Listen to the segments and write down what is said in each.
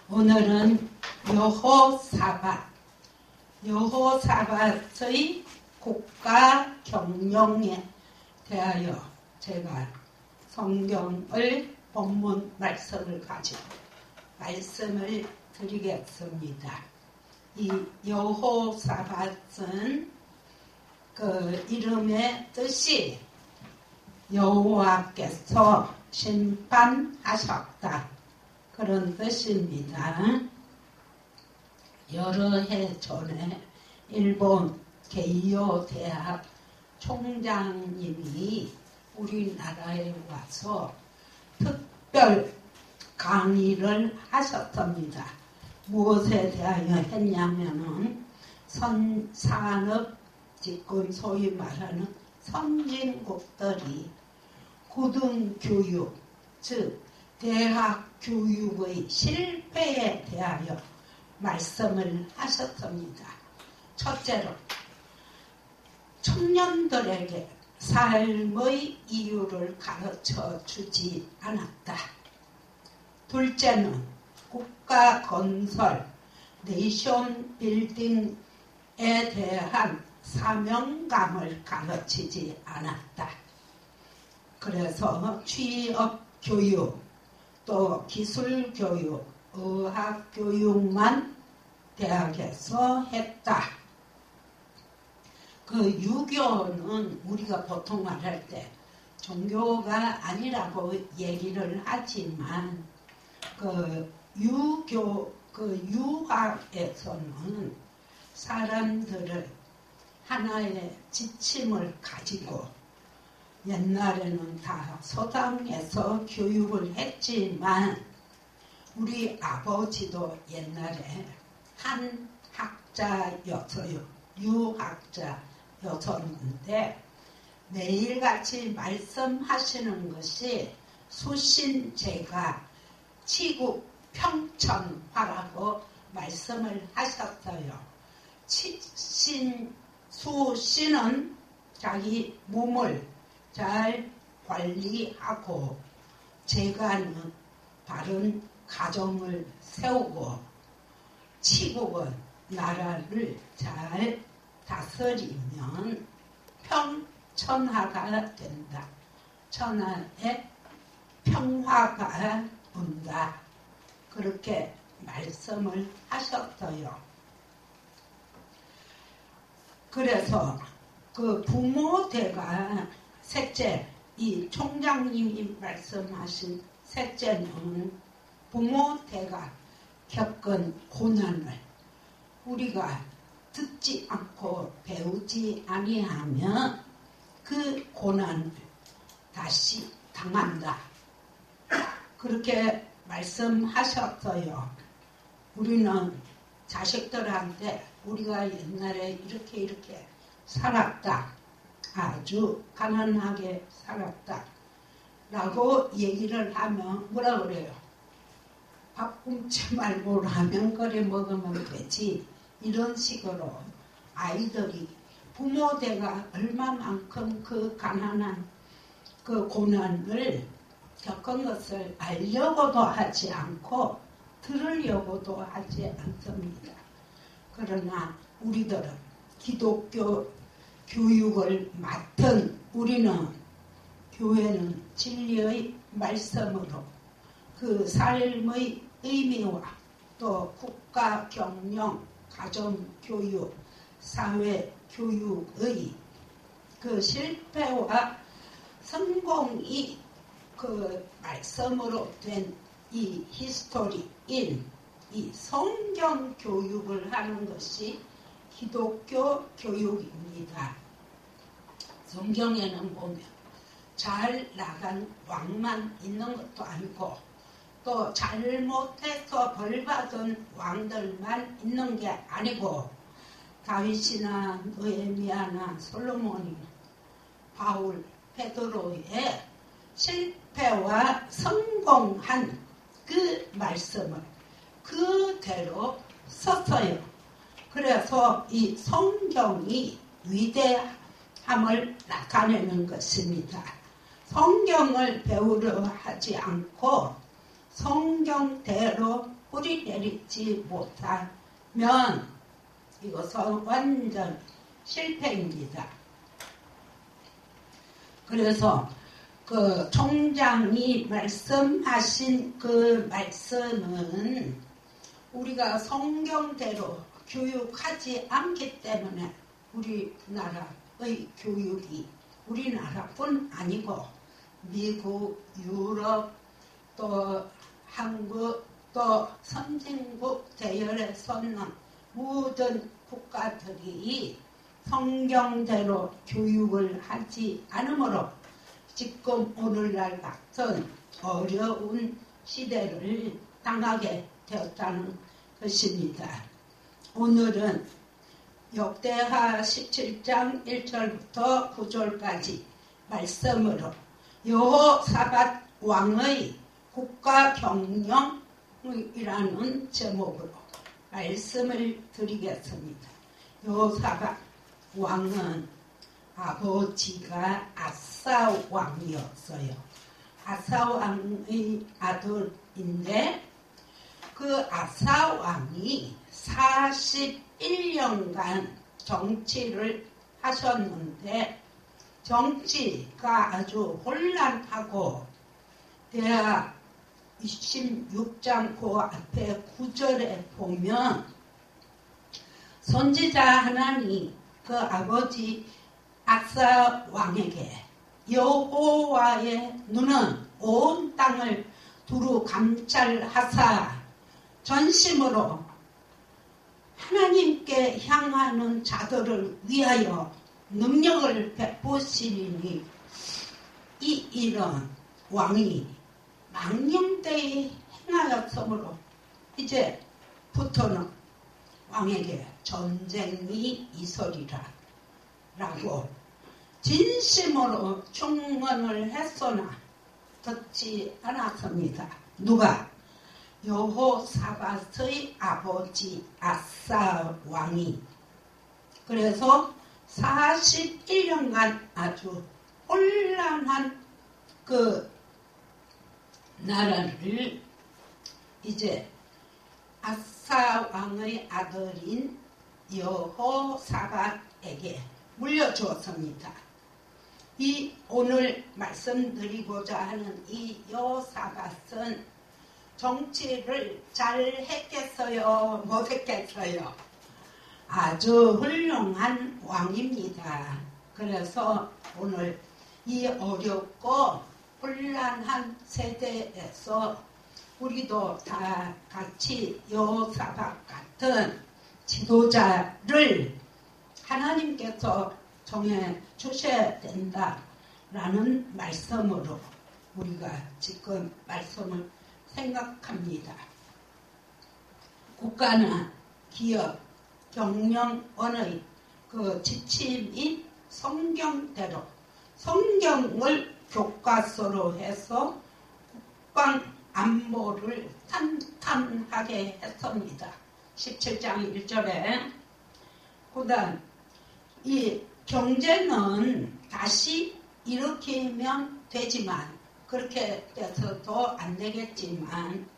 오늘은 여호사밧의 국가 경영에 대하여 제가 성경을 본문 말씀을 가지고 말씀을 드리겠습니다. 이 여호사밧은 그 이름의 뜻이 여호와께서 심판하셨다, 그런 뜻입니다. 여러 해 전에 일본 게이오 대학 총장님이 우리나라에 와서 특별 강의를 하셨습니다. 무엇에 대하여 했냐면은 산업 집권, 소위 말하는 선진국들이 고등교육, 즉 대학 교육의 실패에 대하여 말씀을 하셨습니다. 첫째로 청년들에게 삶의 이유를 가르쳐 주지 않았다. 둘째는 국가 건설, 네이션 빌딩에 대한 사명감을 가르치지 않았다. 그래서 취업 교육, 또 기술 교육, 의학 교육만 대학에서 했다. 그 유교는 우리가 보통 말할 때 종교가 아니라고 얘기를 하지만 그 유학에서는 사람들을 하나의 지침을 가지고, 옛날에는 다 서당에서 교육을 했지만 우리 아버지도 옛날에 한 학자였어요. 유학자였었는데 매일같이 말씀하시는 것이 수신제가 치국평천화라고 말씀을 하셨어요. 수신은 자기 몸을 잘 관리하고, 제가는 바른 가정을 세우고, 치국은 나라를 잘 다스리면 평천하가 된다. 천하에 평화가 온다. 그렇게 말씀을 하셨어요. 그래서 그 부모대가 셋째, 이 총장님이 말씀하신 셋째는 부모대가 겪은 고난을 우리가 듣지 않고 배우지 아니하면 그 고난을 다시 당한다. 그렇게 말씀하셨어요. 우리는 자식들한테 우리가 옛날에 이렇게 살았다, 아주 가난하게 살았다 라고 얘기를 하면 뭐라 그래요? 밥 굶지 말고 라면 끓여 먹으면 되지. 이런 식으로 아이들이 부모대가 얼마만큼 그 가난한 그 고난을 겪은 것을 알려고도 하지 않고 들으려고도 하지 않습니다. 그러나 우리들은 기독교 교육을 맡은 우리는, 교회는 진리의 말씀으로 그 삶의 의미와 또 국가 경영, 가정 교육, 사회 교육의 그 실패와 성공이 그 말씀으로 된 이 히스토리인 이 성경 교육을 하는 것이 기독교 교육입니다. 성경에는 보면 잘 나간 왕만 있는 것도 아니고, 또 잘못해서 벌받은 왕들만 있는 게 아니고, 다윗이나 느헤미야나 솔로몬이나 바울, 베드로의 실패와 성공한 그 말씀을 그대로 썼어요. 그래서 이 성경이 위대함을 나타내는 것입니다. 성경을 배우려 하지 않고 성경대로 뿌리 내리지 못하면 이것은 완전 실패입니다. 그래서 그 총장이 말씀하신 그 말씀은 우리가 성경대로 교육하지 않기 때문에 우리나라의 교육이 우리나라뿐 아니고 미국, 유럽, 또 한국, 또 선진국 대열에 섰는 모든 국가들이 성경대로 교육을 하지 않으므로 지금 오늘날 같은 어려운 시대를 당하게 되었다는 것입니다. 오늘은 역대하 17장 1절부터 9절까지 말씀으로 여호사밧 왕의 국가 경영이라는 제목으로 말씀을 드리겠습니다. 여호사밧 왕은 아버지가 아사 왕이었어요. 아사 왕의 아들인데 그 아사 왕이 41년간 정치를 하셨는데 정치가 아주 혼란하고 대하 26장 그 앞에 9절에 보면 선지자 하나니 그 아버지 아사 왕에게 여호와의 눈은 온 땅을 두루 감찰하사 전심으로 하나님께 향하는 자들을 위하여 능력을 베푸시리니 이 일은 왕이 망령되이 행하였으므로 이제부터는 왕에게 전쟁이 있으리라 라고 진심으로 충언을 했으나 듣지 않았습니다. 누가? 여호사밧의 아버지 아사 왕이. 그래서 41년간 아주 혼란한 그 나라를 이제 아사 왕의 아들인 여호사밧에게 물려주었습니다. 이 오늘 말씀드리고자 하는 이 여호사밧은 정치를 잘 했겠어요? 못했겠어요? 아주 훌륭한 왕입니다. 그래서 오늘 이 어렵고 혼란한 세대에서 우리도 다 같이 여호사밧 같은 지도자를 하나님께서 정해 주셔야 된다라는 말씀으로 우리가 지금 말씀을 생각합니다. 국가나 기업, 경영원의 그 지침인 성경대로 성경을 교과서로 해서 국방 안보를 탄탄하게 했습니다. 17장 1절에 그다음 이 경제는 다시 일으키면 되지만 그렇게 돼서도 안 되겠지만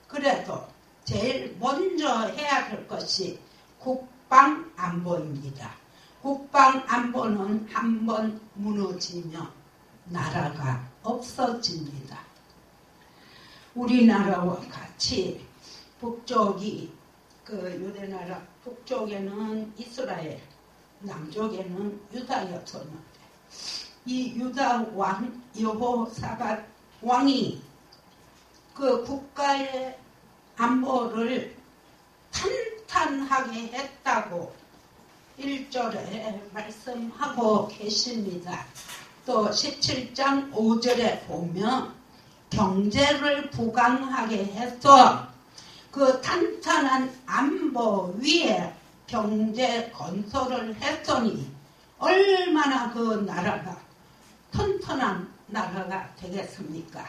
그래도 제일 먼저 해야 될 것이 국방 안보입니다. 국방 안보는 한번 무너지면 나라가 없어집니다. 우리나라와 같이 북쪽이 그 유대나라 북쪽에는 이스라엘, 남쪽에는 유다였었는데 이 유다 왕 여호사밧 왕이 그 국가의 안보를 탄탄하게 했다고 1절에 말씀하고 계십니다. 또 17장 5절에 보면 경제를 부강하게 해서 그 탄탄한 안보 위에 경제 건설을 했더니 얼마나 그 나라가 튼튼한 나라가 되겠습니까?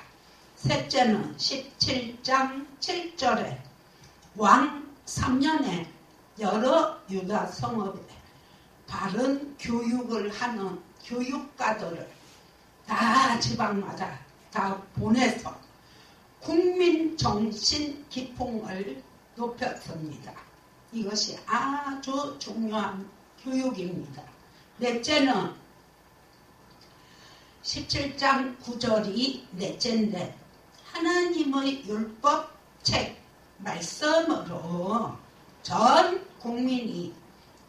셋째는 17장 7절에 왕 3년에 여러 유다 성읍에 바른 교육을 하는 교육가들을 다 지방마다 다 보내서 국민 정신 기풍을 높였습니다. 이것이 아주 중요한 교육입니다. 넷째는 17장 9절이 넷째인데 하나님의 율법책 말씀으로 전 국민이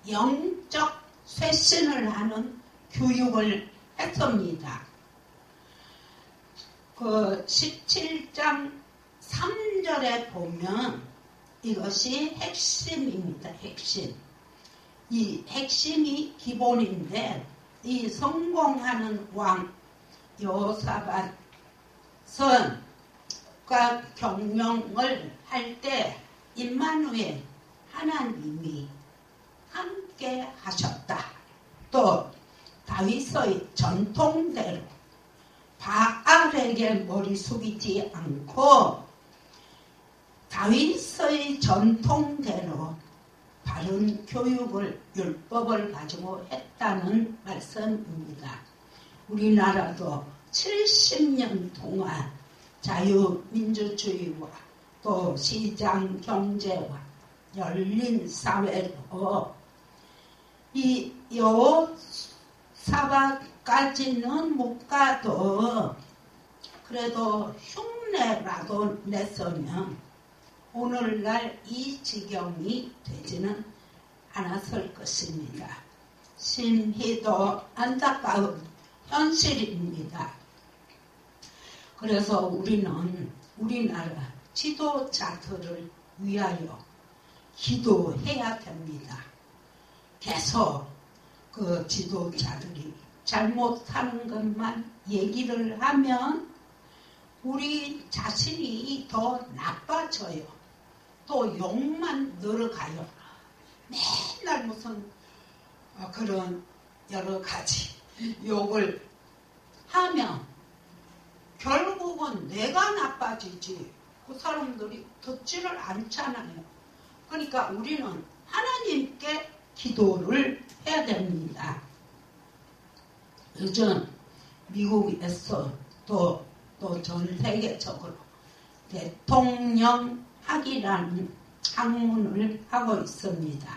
영적 쇄신을 하는 교육을 했습니다. 그 17장 3절에 보면 이것이 핵심입니다. 핵심. 이 핵심이 기본인데 이 성공하는 왕 여호사밧은 국가 경영을 할 때 임마누엘 하나님이 함께 하셨다. 또 다윗의 전통대로 바알에게 머리 숙이지 않고 다윗의 전통대로 바른 교육을 율법을 가지고 했다는 말씀입니다. 우리나라도 70년 동안 자유민주주의와 또 시장 경제와 열린 사회로 이 여호사밧까지는 못 가도 그래도 흉내라도 냈으면 오늘날 이 지경이 되지는 않았을 것입니다. 심히도 안타까운 현실입니다. 그래서 우리는 우리나라 지도자들을 위하여 기도해야 됩니다. 계속 그 지도자들이 잘못하는 것만 얘기를 하면 우리 자신이 더 나빠져요. 또 욕만 늘어가요. 맨날 무슨 그런 여러 가지 욕을 하면 결국은 내가 나빠지지 그 사람들이 듣지를 않잖아요. 그러니까 우리는 하나님께 기도를 해야 됩니다. 요즘 미국에서 또 전 세계적으로 대통령 학이라는 학문을 하고 있습니다.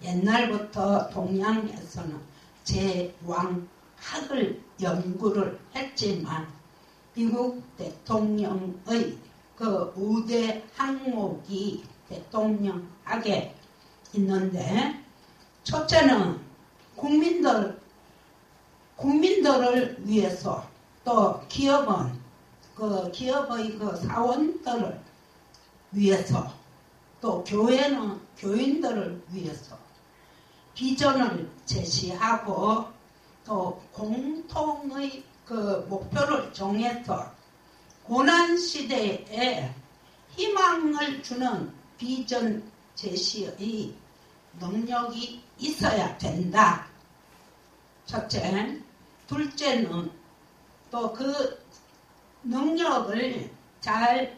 옛날부터 동양에서는 제왕학을 연구를 했지만 미국 대통령의 그 우대 항목이 대통령학에 있는데 첫째는 국민들을 위해서 또 기업은 기업의 그 사원들을 위해서 또 교회는 교인들을 위해서 비전을 제시하고 또 공통의 그 목표를 정해서 고난시대에 희망을 주는 비전 제시의 능력이 있어야 된다. 첫째. 둘째는 또 그 능력을 잘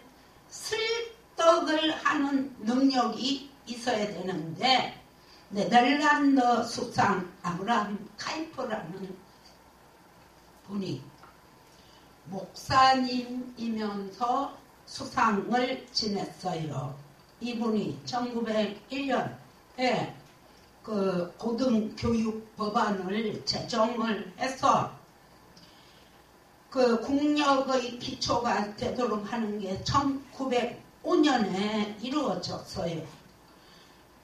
설득을 하는 능력이 있어야 되는데 네덜란드 수상 아브라함 카이프라는 분이 목사님이면서 수상을 지냈어요. 이분이 1901년에 그 고등교육 법안을 제정을 해서 그 국력의 기초가 되도록 하는 게 1905년에 이루어졌어요.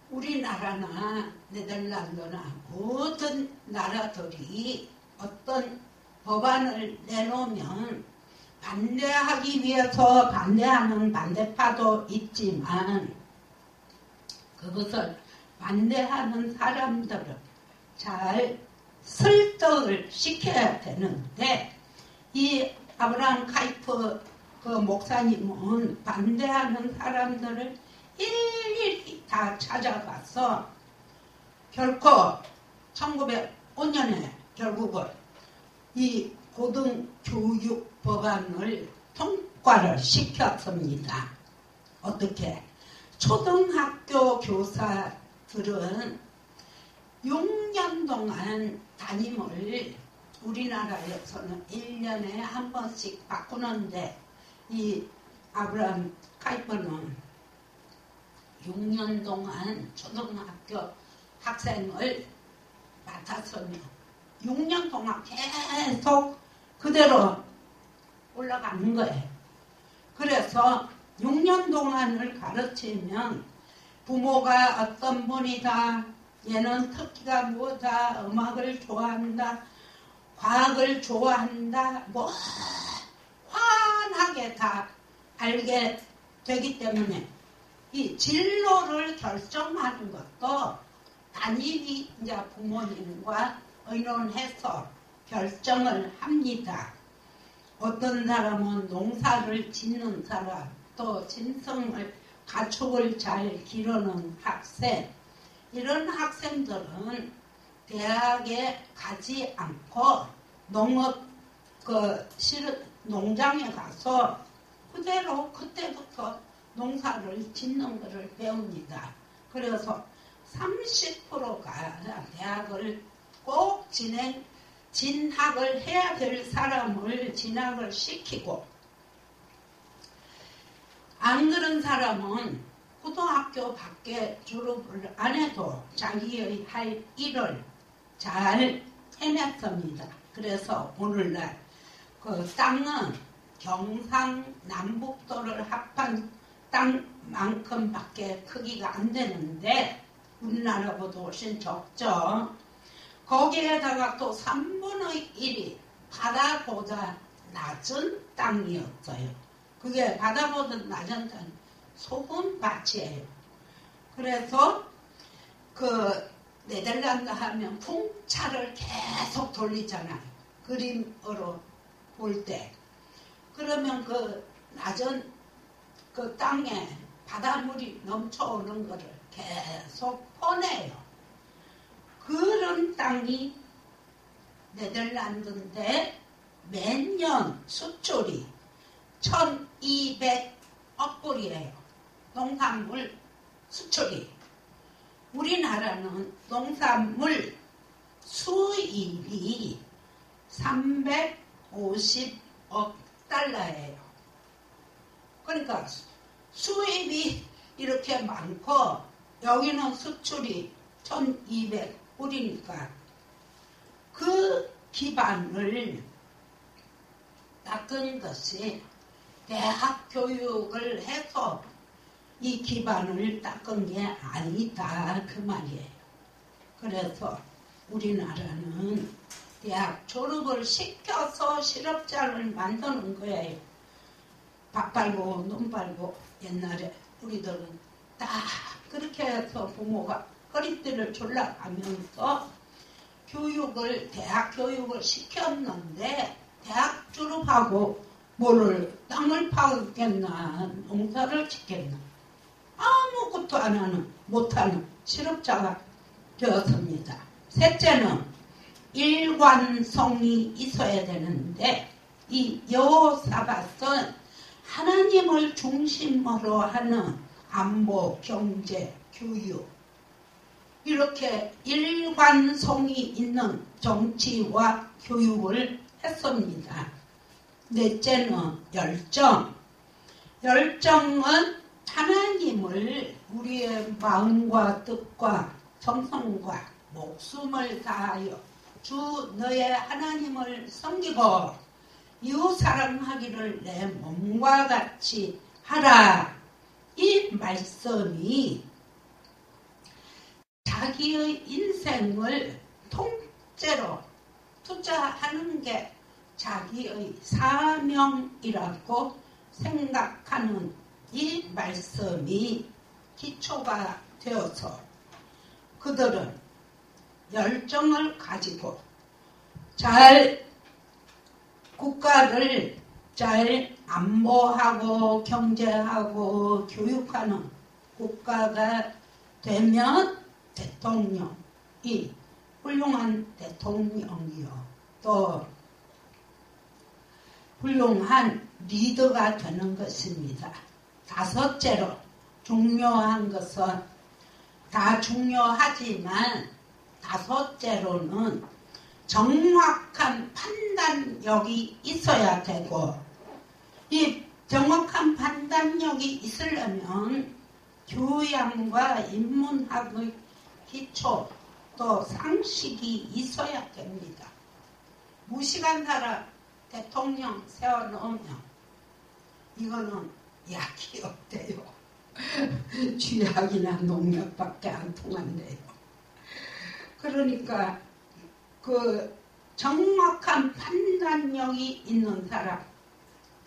우리나라나 네덜란드나 모든 나라들이 어떤 법안을 내놓으면 반대하기 위해서 반대하는 반대파도 있지만 그것을 반대하는 사람들을 잘 설득을 시켜야 되는데 이 아브라함 카이프 그 목사님은 반대하는 사람들을 일일이 다 찾아가서 결코 1905년에 결국은 이 고등교육 법안을 통과를 시켰습니다. 어떻게? 초등학교 교사들은 6년 동안 담임을 우리나라에서는 1년에 한 번씩 바꾸는데 이 아브라함 카이퍼는 6년 동안 초등학교 학생을 맡았으며 6년 동안 계속 그대로 올라가는 거예요. 그래서 6년 동안을 가르치면 부모가 어떤 분이다, 얘는 특기가 뭐다, 음악을 좋아한다, 과학을 좋아한다, 뭐 환하게 다 알게 되기 때문에 이 진로를 결정하는 것도 단일히 이제 부모님과 의논해서 결정을 합니다. 어떤 사람은 농사를 짓는 사람, 또 진성을 가축을 잘 기르는 학생, 이런 학생들은 대학에 가지 않고 농장에 가서 그대로 그때부터 농사를 짓는 것을 배웁니다. 그래서 30%가 대학을 꼭 진학을 해야 될 사람을 진학을 시키고, 안 그런 사람은 고등학교 밖에 졸업을 안 해도 자기의 할 일을 잘 해냈습니다. 그래서 오늘날 그 땅은 경상남북도를 합한 땅만큼밖에 크기가 안 되는데 우리나라보다 훨씬 적죠. 거기에다가 또 3분의 1이 바다보다 낮은 땅이었어요. 그게 바다보다 낮은 땅, 소금밭이에요. 그래서 그 네덜란드 하면 풍차를 계속 돌리잖아요. 그림으로 볼 때. 그러면 그 낮은 그 땅에 바닷물이 넘쳐오는 거를 계속 퍼내요. 그런 땅이 네덜란드인데 매년 수출이 1200억 불이에요. 농산물 수출이. 우리나라는 농산물 수입이 350억 달러예요. 그러니까 수입이 이렇게 많고 여기는 수출이 1200불이니까 그 기반을 닦은 것이 대학 교육을 해서 이 기반을 닦은 게 아니다 그 말이에요. 그래서 우리나라는 대학 졸업을 시켜서 실업자를 만드는 거예요. 밥 빨고 눈 빨고 옛날에 우리들은 다 그렇게 해서 부모가 허리띠를 졸라가면서 대학 교육을 시켰는데 대학 졸업하고 뭐를 땅을 파겠나 농사를 짓겠나 아무것도 안 하는 못하는 실업자가 되었습니다. 셋째는 일관성이 있어야 되는데 이 여호사밧은 하나님을 중심으로 하는 안보, 경제, 교육 이렇게 일관성이 있는 정치와 교육을 했습니다. 넷째는 열정. 열정은 하나님을 우리의 마음과 뜻과 정성과 목숨을 다하여 주 너의 하나님을 섬기고 이웃 사랑하기를 내 몸과 같이 하라. 이 말씀이 자기의 인생을 통째로 투자하는 게 자기의 사명이라고 생각하는 이 말씀이 기초가 되어서 그들은 열정을 가지고 국가를 잘 안보하고 경제하고 교육하는 국가가 되면 대통령이 훌륭한 대통령이요 또 훌륭한 리더가 되는 것입니다. 다섯째로 중요한 것은 다 중요하지만 다섯째로는 정확한 판단력이 있어야 되고 이 정확한 판단력이 있으려면 교양과 인문학의 기초 또 상식이 있어야 됩니다. 무식한 사람 대통령 세워놓으면 이거는 약이 없대요. 쥐약이나 농약밖에 안 통한대요. 그러니까 그 정확한 판단력이 있는 사람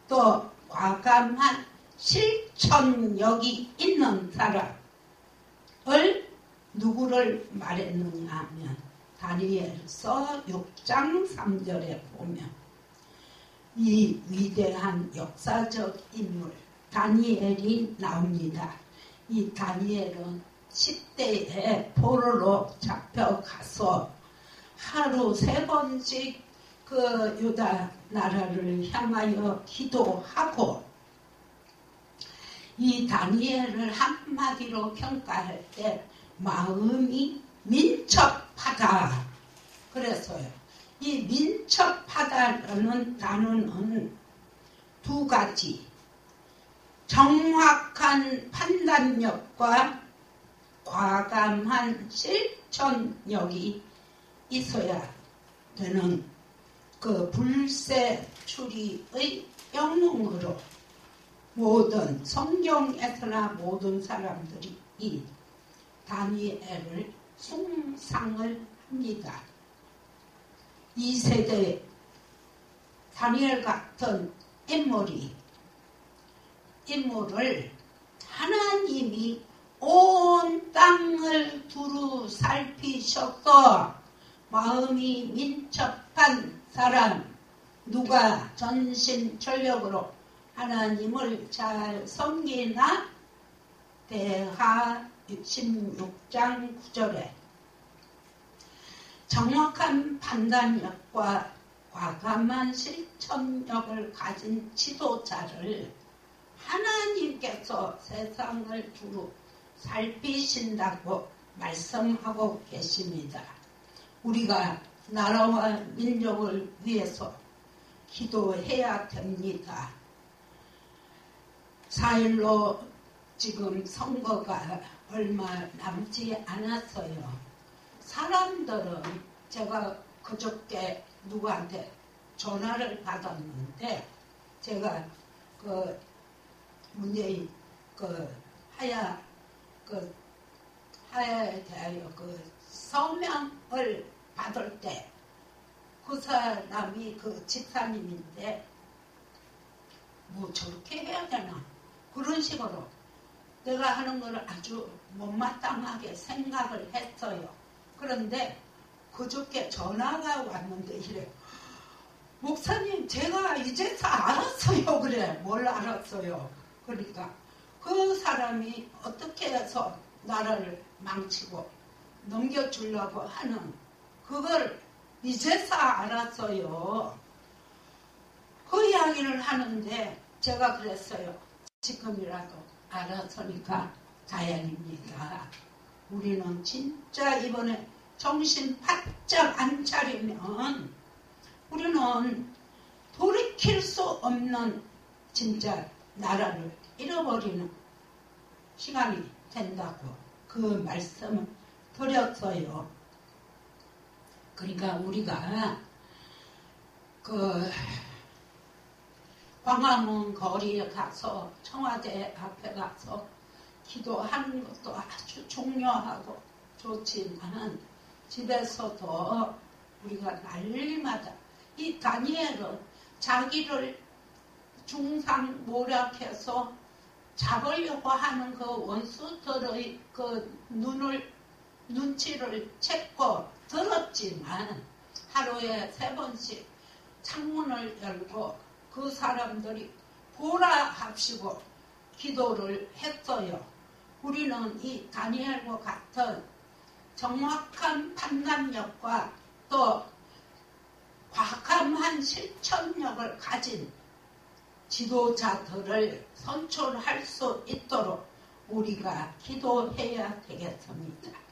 또 과감한 실천력이 있는 사람을 누구를 말했느냐 하면 다니엘서 6장 3절에 보면 이 위대한 역사적 인물 다니엘이 나옵니다. 이 다니엘은 10대에 포로로 잡혀가서 하루 3번씩 그 유다 나라를 향하여 기도하고 이 다니엘을 한마디로 평가할 때 마음이 민첩하다. 그래서요. 이 민첩하다라는 단어는 두 가지. 정확한 판단력과 과감한 실천력이 있어야 되는 그 불세출이의 영웅으로 모든 성경에서나 모든 사람들이 이 다니엘을 숭상을 합니다. 이 세대 다니엘 같은 인물을 하나님이 온 땅을 두루 살피셔서 마음이 민첩한 사람 누가 전심전력으로 하나님을 잘 섬기나 대하 16장 9절에 정확한 판단력과 과감한 실천력을 가진 지도자를 하나님께서 세상을 두루 살피신다고 말씀하고 계십니다. 우리가 나라와 민족을 위해서 기도해야 됩니다. 4.15 지금 선거가 얼마 남지 않았어요. 사람들은 제가 그저께 누구한테 전화를 받았는데 제가 그 문재인 하야에 대하여 그 서명을 받을 때 그 사람이 그 집사님인데 뭐 저렇게 해야 되나 그런 식으로 내가 하는 걸 아주 못마땅하게 생각을 했어요. 그런데 그저께 전화가 왔는데 이래 목사님 제가 이제서 알았어요. 그래 뭘 알았어요. 그러니까 그 사람이 어떻게 해서 나라를 망치고 넘겨주려고 하는 그걸 이제서 알았어요. 그 이야기를 하는데 제가 그랬어요. 지금이라도 알았으니까 다행입니다. 우리는 진짜 이번에 정신 바짝 안 차리면 우리는 돌이킬 수 없는 진짜 나라를 잃어버리는 시간이 된다고 그 말씀을 드렸어요. 그러니까 우리가 그 광화문 거리에 가서 청와대 앞에 가서 기도하는 것도 아주 중요하고 좋지만 집에서도 우리가 날마다 이 다니엘은 자기를 중상모략해서 잡으려고 하는 그 원수들의 그 눈치를 채고 들었지만 하루에 3번씩 창문을 열고 그 사람들이 보라 합시고 기도를 했어요. 우리는 이 다니엘과 같은 정확한 판단력과 또 과감한 실천력을 가진 지도자들을 선출할 수 있도록 우리가 기도해야 되겠습니다.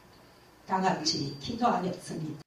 다 같이 기도하겠습니다.